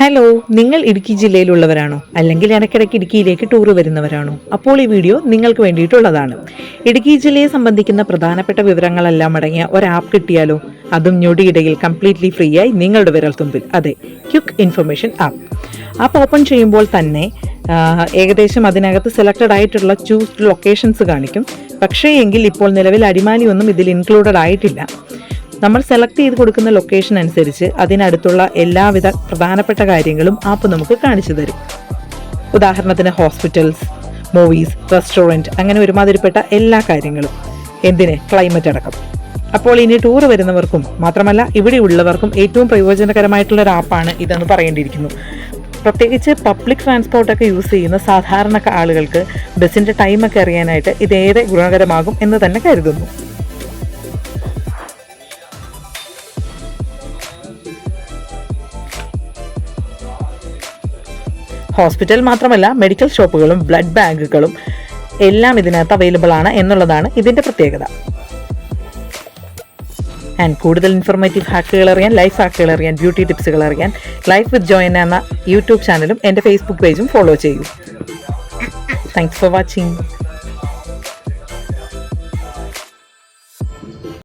Hello, നിങ്ങൾ ഇടുക്കി ജില്ലയിലുള്ളവരാണോ? അല്ലെങ്കിൽ ഇടയ്ക്കിടയ്ക്ക് ഇടുക്കിയിലേക്ക് ടൂർ വരുന്നവരാണോ? അപ്പോൾ ഈ വീഡിയോ നിങ്ങൾക്ക് വേണ്ടിയിട്ടുള്ളതാണ്. ഇടുക്കി ജില്ലയെ സംബന്ധിക്കുന്ന പ്രധാനപ്പെട്ട വിവരങ്ങളെല്ലാം അടങ്ങിയ ഒരു ആപ്പ് കിട്ടിയാലോ? അതും ഞൊടിയിടയിൽ കംപ്ലീറ്റ്ലി ഫ്രീ ആയി നിങ്ങളുടെ വിരൽത്തുമ്പിൽ. അതെ, quick information app. App open ചെയ്യുമ്പോൾ തന്നെ ഏകദേശം അതിനകത്ത് സെലക്റ്റഡ് ആയിട്ടുള്ള ചൂസ് ലൊക്കേഷൻസ് കാണിക്കും. പക്ഷേ എങ്കിൽ ഇപ്പോൾ നിലവിൽ അടിമാലിയൊന്നും ഇതിൽ ഇൻക്ലൂഡഡ് ആയിട്ടില്ല. നമ്മൾ സെലക്ട് ചെയ്ത് കൊടുക്കുന്ന ലൊക്കേഷൻ അനുസരിച്ച് അതിനടുത്തുള്ള എല്ലാവിധ പ്രധാനപ്പെട്ട കാര്യങ്ങളും ആപ്പ് നമുക്ക് കാണിച്ചു തരും. ഉദാഹരണത്തിന് ഹോസ്പിറ്റൽസ്, മൂവീസ്, റെസ്റ്റോറൻറ്റ്, അങ്ങനെ ഒരുമാതിരിപ്പെട്ട എല്ലാ കാര്യങ്ങളും. എന്തിന്, ക്ലൈമറ്റ് അടക്കം. അപ്പോൾ ഇനി ടൂർ വരുന്നവർക്കും മാത്രമല്ല ഇവിടെ ഉള്ളവർക്കും ഏറ്റവും പ്രയോജനകരമായിട്ടുള്ള ഒരു ആപ്പാണ് ഇതെന്ന് പറയേണ്ടിയിരിക്കുന്നു. പ്രത്യേകിച്ച് പബ്ലിക് ട്രാൻസ്പോർട്ടൊക്കെ യൂസ് ചെയ്യുന്ന സാധാരണ ആളുകൾക്ക് ബസ്സിൻ്റെ ടൈമൊക്കെ അറിയാനായിട്ട് ഇതേറെ ഗുണകരമാകും എന്ന് തന്നെ കരുതുന്നു. ഹോസ്പിറ്റൽ മാത്രമല്ല, മെഡിക്കൽ ഷോപ്പുകളും ബ്ലഡ് ബാങ്കുകളും എല്ലാം ഇതിനകത്ത് അവൈലബിൾ ആണ് എന്നുള്ളതാണ് ഇതിൻ്റെ പ്രത്യേകത. ആൻഡ് കൂടുതൽ ഇൻഫോർമേറ്റീവ് ഹാക്കുകൾ അറിയാൻ, ലൈഫ് ഹാക്കുകൾ അറിയാൻ, ബ്യൂട്ടി ടിപ്സുകൾ അറിയാൻ ലൈഫ് വിത്ത് ജോയിൻ എന്ന യൂട്യൂബ് ചാനലും എൻ്റെ ഫേസ്ബുക്ക് പേജും ഫോളോ ചെയ്യൂ. Thanks for watching.